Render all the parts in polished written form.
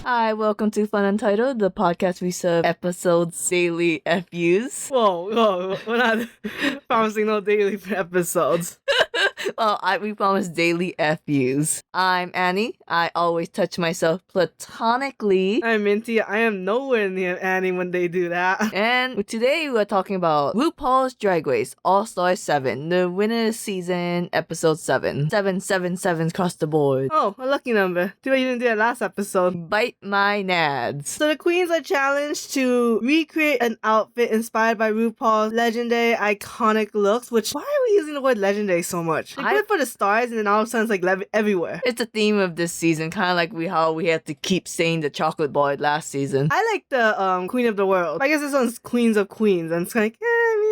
Hi, welcome to FunUntitled, the podcast we serve episodes daily FUs. Whoa, we're not promising no daily episodes. Well, we promise daily FUs. I'm Annie. I always touch myself platonically. I'm Minty. I am nowhere near Annie when they do that. And today we're talking about RuPaul's Drag Race All-Star 7, the winner season, episode 7. 777 across the board. Oh, a lucky number. Too bad you didn't do it last episode. Bite my nads. So the queens are challenged to recreate an outfit inspired by RuPaul's legendary iconic looks, which, why are we using the word legendary so much? They put it for the stars and then all of a sudden it's like everywhere. It's the theme of this season, kind of like how we had to keep saying the chocolate boy last season. I like the Queen of the World. I guess this one's Queens of Queens, and it's like,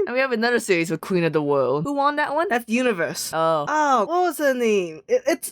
And we have another series with Queen of the World. Who won that one? That's Universe. Oh, what was her name?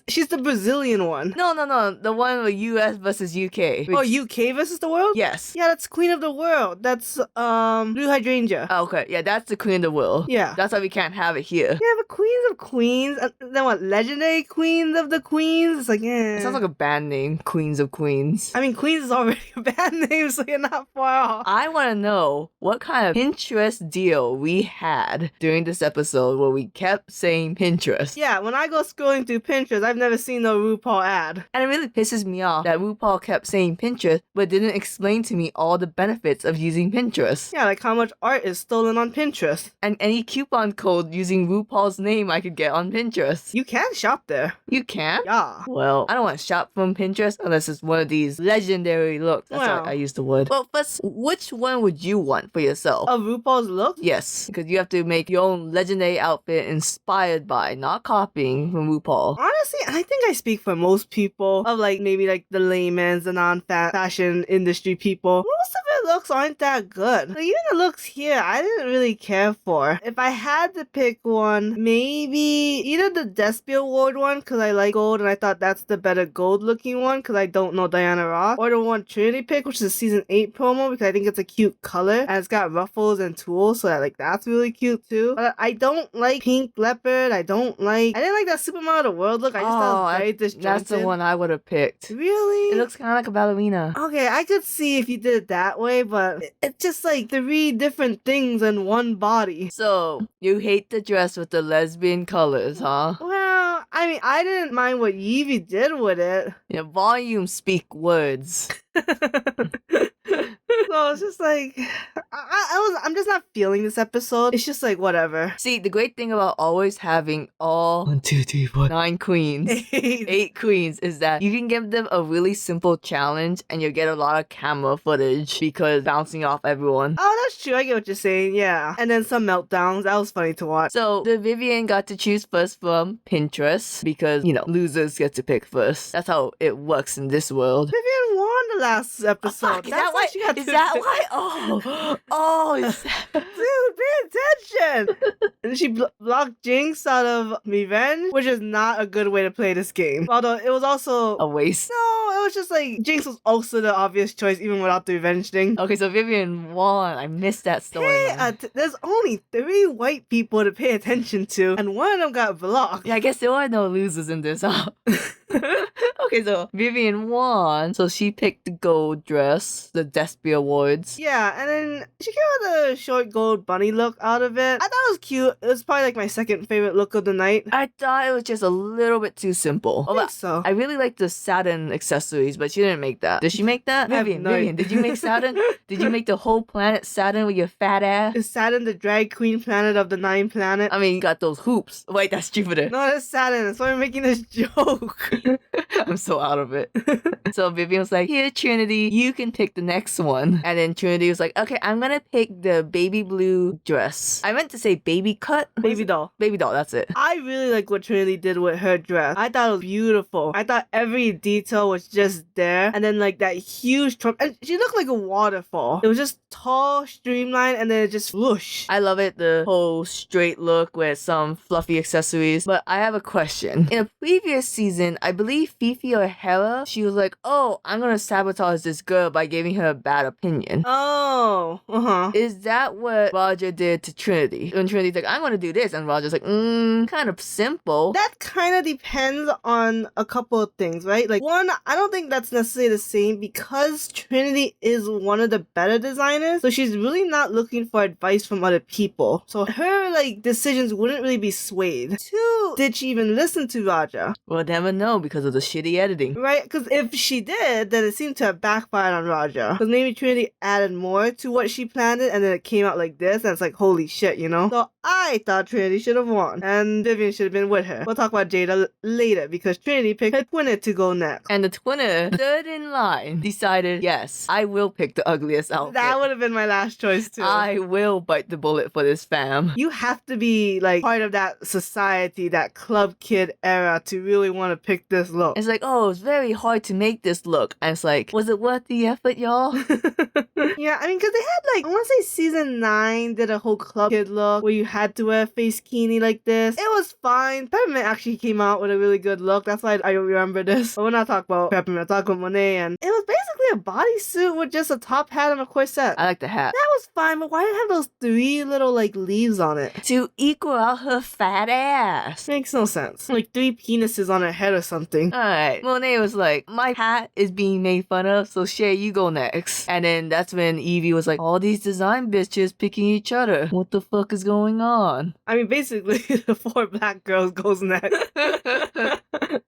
She's the Brazilian one. No. The one with US versus UK. Oh, UK versus the world? Yes. Yeah, that's Queen of the World. That's Blue Hydrangea. Oh, okay, yeah, that's the Queen of the World. Yeah. That's why we can't have it here. Yeah, but Queens of Queens. Then what? Legendary Queens of the Queens? It's like, It sounds like a band name, Queens of Queens. I mean, Queens is already a band name, so you're not far off. I want to know what kind of Pinterest deal we had during this episode where we kept saying Pinterest. Yeah, when I go scrolling through Pinterest, I've never seen no RuPaul ad. And it really pisses me off that RuPaul kept saying Pinterest, but didn't explain to me all the benefits of using Pinterest. Yeah, like how much art is stolen on Pinterest. And any coupon code using RuPaul's name I could get on Pinterest. You can shop there. You can? Yeah. Well, I don't want to shop from Pinterest unless it's one of these legendary looks. That's how I use the word. Well, first, which one would you want for yourself? Of RuPaul's look? Yes, because you have to make your own legendary outfit inspired by, not copying from RuPaul. Honestly, I think I speak for most people of maybe the layman's, the non-fashion industry people. Most of their looks aren't that good. Even the looks here, I didn't really care for. If I had to pick one, maybe either the Despia Award one, because I like gold and I thought that's the better gold looking one, because I don't know Diana Ross, or the one Trinity picked, which is a season 8 promo, because I think it's a cute color and it's got ruffles and tools, so that's really cute too. But I don't like pink leopard. I didn't like that Superman of the World look. I just thought it was very disjointed. That's the one I would have picked. Really? It looks kind of like a ballerina. Okay, I could see if you did it that way, but it's just 3 different things in one body. So, you hate the dress with the lesbian colors, huh? Well, I mean, I didn't mind what Yvie did with it. Yeah, volumes speak words. So it's just I'm just not feeling this episode. It's just whatever. See, the great thing about always having all 1, 2, 3, 4, 9 queens, 8 queens, is that you can give them a really simple challenge and you'll get a lot of camera footage because bouncing off everyone. Oh, that's true. I get what you're saying. Yeah. And then some meltdowns. That was funny to watch. So the Vivienne got to choose first from Pinterest because, losers get to pick first. That's how it works in this world. Vivienne won the last episode. Is that why? Dude, pay attention! And she blocked Jinx out of Revenge, which is not a good way to play this game. Although it was also a waste. No, it was just Jinx was also the obvious choice even without the Revenge thing. Okay, so Vivienne won. I missed that story. There's only 3 white people to pay attention to, and one of them got blocked. Yeah, I guess there are no losers in this, huh? Okay, so Vivienne won, so she picked the gold dress, the Despia Awards. Yeah, and then she got the short gold bunny look out of it. I thought it was cute. It was probably my second favorite look of the night. I thought it was just a little bit too simple. I think so. I really like the satin accessories, but she didn't make that. Did she make that? Vivienne, did you make satin? Did you make the whole planet satin with your fat ass? Is Saturn the drag queen planet of the 9 planets? I mean, you got those hoops. Wait, that's Jupiter. No, that's Saturn. That's why I'm making this joke. I'm so out of it. So Vivienne was like, here, Trinity, you can pick the next one. And then Trinity was like, okay, I'm gonna pick the baby blue dress. I meant to say baby cut. Baby doll. Baby doll, that's it. I really like what Trinity did with her dress. I thought it was beautiful. I thought every detail was just there. And then that huge trunk. And she looked like a waterfall. It was just tall, streamlined, and then it just whoosh. I love it, the whole straight look with some fluffy accessories. But I have a question. In a previous season, I believe Fifi or Hera, she was like, oh, I'm gonna sabotage this girl by giving her a bad opinion. Oh, Is that what Roger did to Trinity? When Trinity's like, I'm gonna do this, and Roger's like, kind of simple. That kind of depends on a couple of things, right? Like, one, I don't think that's necessarily the same because Trinity is one of the better designers, so she's really not looking for advice from other people. So her, like, decisions wouldn't really be swayed. Two, did she even listen to Roger? We'll never know because of the shitty editing. Right? Because if she did, then it seemed to have backfired on Roger. Because maybe Trinity added more to what she planned it, and then it came out like this, and it's like, holy shit, you know? So I thought Trinity should have won, and Vivian should have been with her. We'll talk about Jada later, because Trinity picked her twinner to go next. And the twinner, third in line, decided, yes, I will pick the ugliest outfit. That would have been my last choice too. I will bite the bullet for this fam. You have to be like part of that society, that club kid era to really want to pick this look. It's like, oh, it's very hard to make this look. And it's like, was it worth the effort, y'all? Yeah, I mean, because they had like, I want to say season 9 did a whole club kid look where you had to wear a face bikini like this. It was fine. Peppermint actually came out with a really good look. That's why I remember this. But we're not talking about Peppermint, we're talking about Monet. And it was basically a bodysuit with just a top hat and a corset. I like the hat. That was fine, but why did it have those 3 little like leaves on it? To equal out her fat ass. Makes no sense. Like 3 penises on her head or something. Alright. Monet was like, my hat is being made fun of, so Shay, you go next. And then that's when Evie was like, all these design bitches picking each other. What the fuck is going on? I mean, basically, the 4 black girls goes next.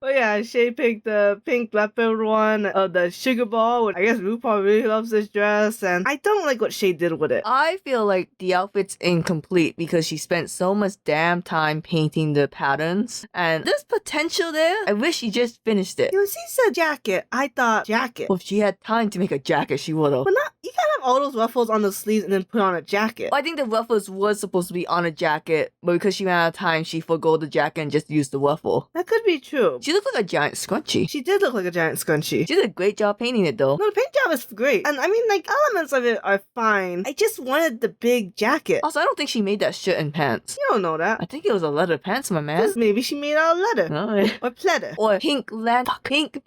But yeah, Shay picked the pink leopard one, the sugar ball. I guess RuPaul really loves this dress, and I don't like what Shay did with it. I feel like the outfit's incomplete because she spent so much damn time painting the patterns, and there's potential there. I wish she just finished it. You see, said jacket. I thought jacket. Well, if she had time to make a jacket, she would've. But not, you can't have all those ruffles on the sleeves and then put on a jacket. Well, I think the ruffles was supposed to be on a jacket, but because she ran out of time, she forgo the jacket and just used the ruffle. That could be true. She looked like a giant scrunchie. She did look like a giant scrunchie. She did a great job painting it though. No, the paint job is great. And I mean, like, elements of it are fine. I just wanted the big jacket. Also, I don't think she made that shirt and pants. You don't know that. I think it was a leather pants, my man. Because maybe she made out of leather. Alright. Or pleather. Or pink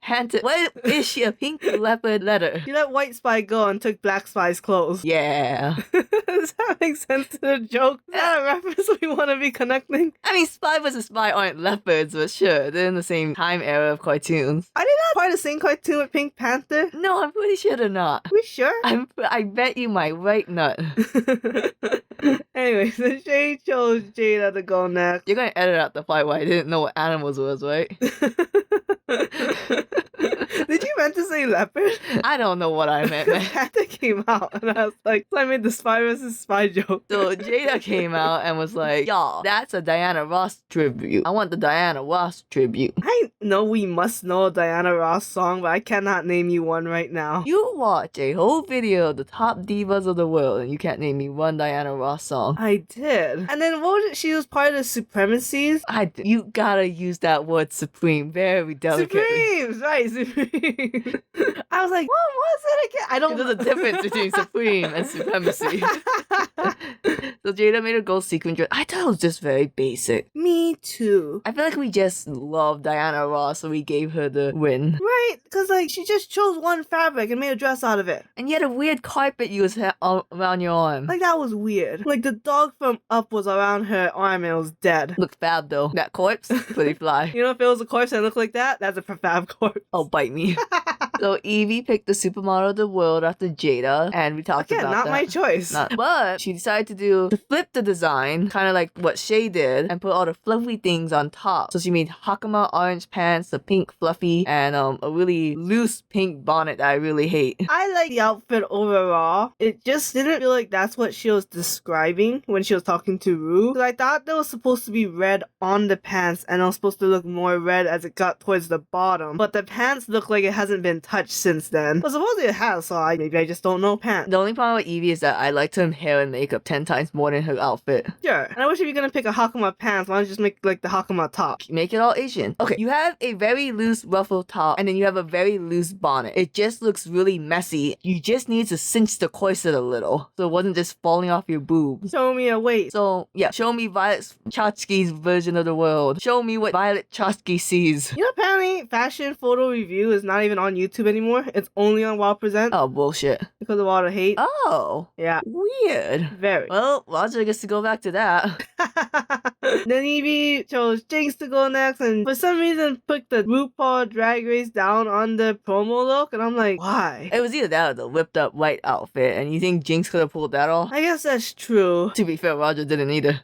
pant. What is she? A pink leopard leather? You let White Spy go and took Black Spy's clothes. Yeah. Does that make sense to the joke? Is that a reference we want to be connecting? I mean, Spy vs. Spy aren't leopards, but sure, they're in the same time era of cartoons. Are they not part of the same cartoon with Pink Panther? No, I'm pretty sure they're not. We sure? I bet you my right nut. Anyway, so Shay chose Jada to go next. You're gonna edit out the part where I didn't know what animals was, right? Did you meant to say leopard? I don't know what I meant, man. Panther came out, and I was like, so I made the Spy vs. Spy joke. So Jada came out and was like, y'all, that's a Diana Ross tribute. I want the Diana Ross tribute. I know we must know a Diana Ross song, but I cannot name you one right now. You watch a whole video of the top divas of the world and you can't name me one Diana Ross song. I did. And then what was it? She was part of the Supremacies? You gotta use that word supreme very delicately. Supremes! Right, Supremes. I was like, what was it again? I don't know. There's a difference between supreme and supremacy. So Jada made a gold sequin dress. I thought it was just very basic. Me too. I feel like we just love Diana Ross, so we gave her the win. Right, because like she just chose one fabric and made a dress out of it. And you had a weird carpet you was around your arm. Like that was weird. Like the dog from Up was around her arm and it was dead. Looked fab though. That corpse, pretty fly. You know, if it was a corpse and it looked like that, that's a fab corpse. Oh, bite me. So Evie picked the supermodel of the world after Jada, and we talked Again, about not my choice. But she decided to flip the design, kind of like what Shay did, and put all the fluffy things on top. So she made Hakama orange pants, a pink fluffy, and a really loose pink bonnet that I really hate. I like the outfit overall. It just didn't feel like that's what she was describing when she was talking to Ru. Because I thought there was supposed to be red on the pants, and it was supposed to look more red as it got towards the bottom. But the pants look like it hasn't been touched since then. But supposedly it has, so maybe I just don't know pants. The only problem with Evie is that I liked her hair and makeup 10 times more than her outfit. Sure. And I wish if you're gonna pick a Hakama pants, why don't you just make like the Hakama top? Make it all Asian. Okay, you have a very loose ruffle top and then you have a very loose bonnet. It just looks really messy. You just need to cinch the corset a little so it wasn't just falling off your boobs. Show me a waist. So yeah, show me Violet Chachki's version of the world. Show me what Violet Chachki sees. You know, apparently fashion photo review is not even on YouTube anymore. It's only on Wild Present. Oh, bullshit. Because of all the hate. Oh. Yeah. Weird. Very. Well, Roger gets to go back to that. Then Evie chose Jinx to go next, and for some reason put the RuPaul Drag Race down on the promo look, and I'm like, why? It was either that or the whipped up white outfit, and you think Jinx could have pulled that off? I guess that's true. To be fair, Roger didn't either.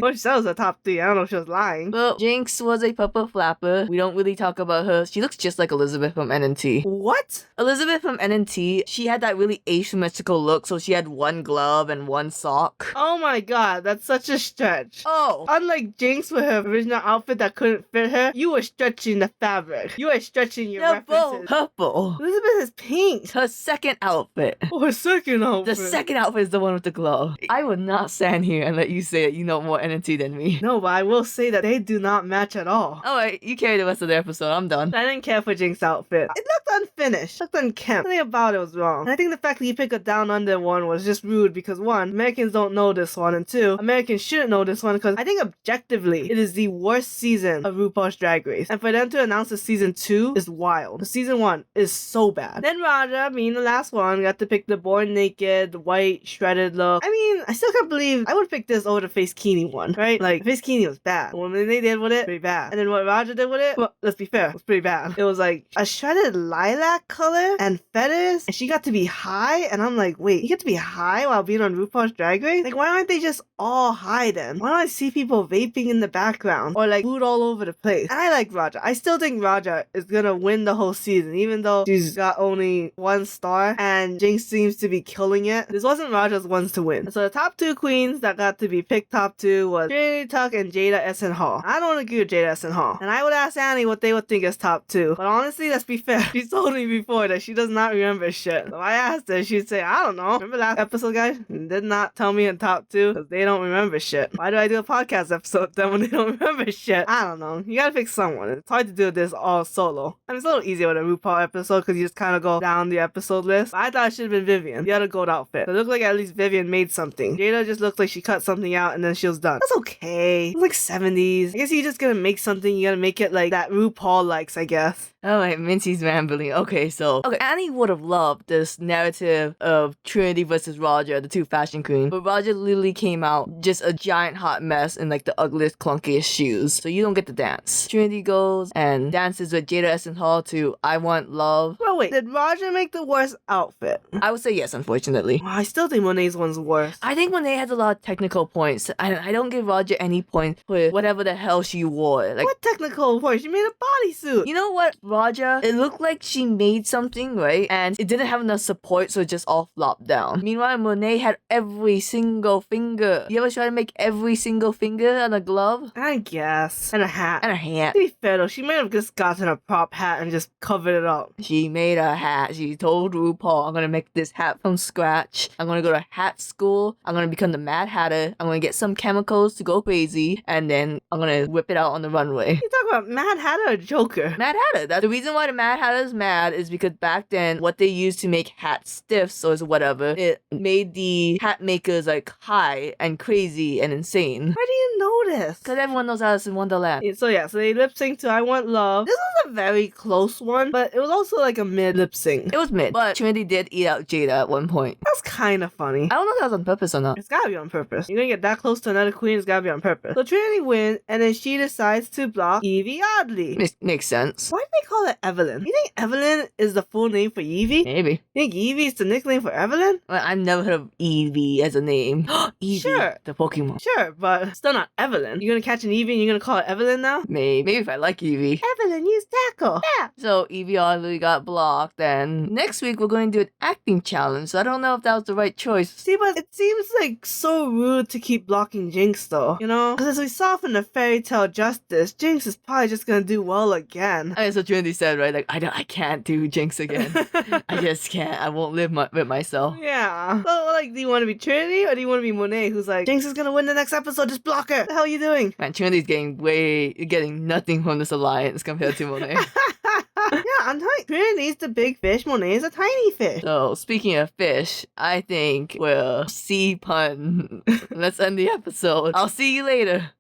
Well, she was a top 3. I don't know if she was lying. Well, Jinx was a purple flapper. We don't really talk about her. She looks just like Elizabeth from NNT. What? Elizabeth from NNT, she had that really asymmetrical look, so she had one glove and one sock. Oh my god, that's such a stretch. Oh! Unlike Jinx with her original outfit that couldn't fit her, you were stretching the fabric. You were stretching your They're both references. purple. Elizabeth is pink. Her second outfit. Oh, her second outfit. The second outfit is the one with the glove. I would not stand here and let you say it. You know more NNT than me. No, but I will say that they do not match at all. Alright, you carry the rest of the episode. I'm done. I didn't care for Jinx's outfit. It looked unfinished. It looked unkempt. Nothing about it was wrong. And I think the fact that you pick a down under one was just rude because 1, Americans don't know this one, and 2, Americans shouldn't know this one because I think objectively it is the worst season of RuPaul's Drag Race. And for them to announce a season 2 is wild. The season 1 is so bad. Then Raja, being the last one, got to pick the born naked, the white, shredded look. I mean, I still can't believe I would pick this over the Face Kini one, right? Like, Face Kini was bad. What they did with it, pretty bad. And then what Raja did with it, well, let's be fair, it was pretty bad. It was like a shredded lilac color and feathers, and she got to be high, and I'm like, wait, you get to be high while being on RuPaul's Drag Race? Like, why aren't they just all high then? Why don't I see people vaping in the background or like food all over the place? And I like Raja. I still think Raja is gonna win the whole season, even though she's got only 1 star and Jinx seems to be killing it. This wasn't Raja's ones to win. So the top 2 queens that got to be picked top 2 was Trinity Tuck and Jada Essen Hall. I don't agree with Jada Essen Hall. And I would ask Annie what they would think is top 2. But honestly, let's be fair. She told me before that she does not remember shit. So I asked her, she'd say, I don't know. Remember last episode, guys? Did not tell me in top 2 because they don't remember shit. Why do I do a podcast episode then when they don't remember shit? I don't know. You gotta pick someone. It's hard to do this all solo. And it's a little easier with a RuPaul episode because you just kind of go down the episode list. But I thought it should have been Vivian, the other gold outfit. So it looked like at least Vivian made something. Jada just looked like she cut something out and then she was done. That's okay. It was like 70s. I guess you're just gonna make something, you gotta make it like that RuPaul likes, I guess. Alright, Mincy's rambling. Okay, Annie would have loved this narrative of Trinity versus Roger, the 2 fashion queens. But Roger literally came out just a giant hot mess in like the ugliest, clunkiest shoes. So you don't get to dance. Trinity goes and dances with Jada Essen Hall to I Want Love. Well, wait, did Roger make the worst outfit? I would say yes, unfortunately. Well, I still think Monet's one's worse. I think Monet has a lot of technical points. I don't give Roger any points for whatever the hell she wore. Like, what technical point? She made a bodysuit. you know what, Roger? It looked like she made something, right? And it didn't have enough support, so it just all flopped down. Meanwhile, Monet had every single finger. You ever try to make every single finger on a glove? I guess. And a hat. And a hat. To be fair though, she might have just gotten a prop hat and just covered it up. She made a hat. She told RuPaul, I'm gonna make this hat from scratch. I'm gonna go to hat school. I'm gonna become the Mad Hatter. I'm gonna get some chemicals to go crazy. And then I'm gonna whip it out on the runway. You talk about Mad Hatter or Joker? Mad Hatter. That's the reason why the Mad Hatter is mad is because back then, what they used to make hats stiffs or whatever, it made the hat makers like high and crazy and insane. Why do you know this? Because everyone knows Alice in Wonderland. So they lip synced to I Want Love. This was a very close one, but it was also like a mid lip sync. It was mid, but Trinity did eat out Jada at one point. That's kind of funny. I don't know if that was on purpose or not. It's gotta be on purpose. You're gonna get that close to another queen, it's gotta be on purpose. So Trinity wins, and then she decides to block Evie Oddly. Makes sense. Why do they call it Evelyn? You think Evelyn is the full name for Evie? Maybe. You think Evie is the nickname for Evelyn? Well, I've never heard of Eevee as a name. Eevee, Sure. the Pokemon. Sure, but still not Evelyn. You're gonna catch an Evie and you're gonna call it Evelyn now? Maybe if I like Eevee. Evelyn, use tackle. Yeah. So Evie Oddly got blocked, and next week we're going to do an acting challenge. So I don't know if that was the right choice. See, but it seems like so rude to keep blocking Jinx though, you know? Because as we saw from the fairy tale Justice, Jinx is probably just gonna do well again. Okay, so Trinity Trinity said, right? Like, I can't do Jinx again. I just can't. I won't live with myself. Yeah. So, like, do you want to be Trinity or do you want to be Monet, who's like, Jinx is gonna win the next episode, just block her? What the hell are you doing? Man, Trinity's getting nothing from this alliance compared to Monet. Yeah, I'm like, Trinity's the big fish, Monet's a tiny fish. So, speaking of fish, I think we'll see pun. Let's end the episode. I'll see you later.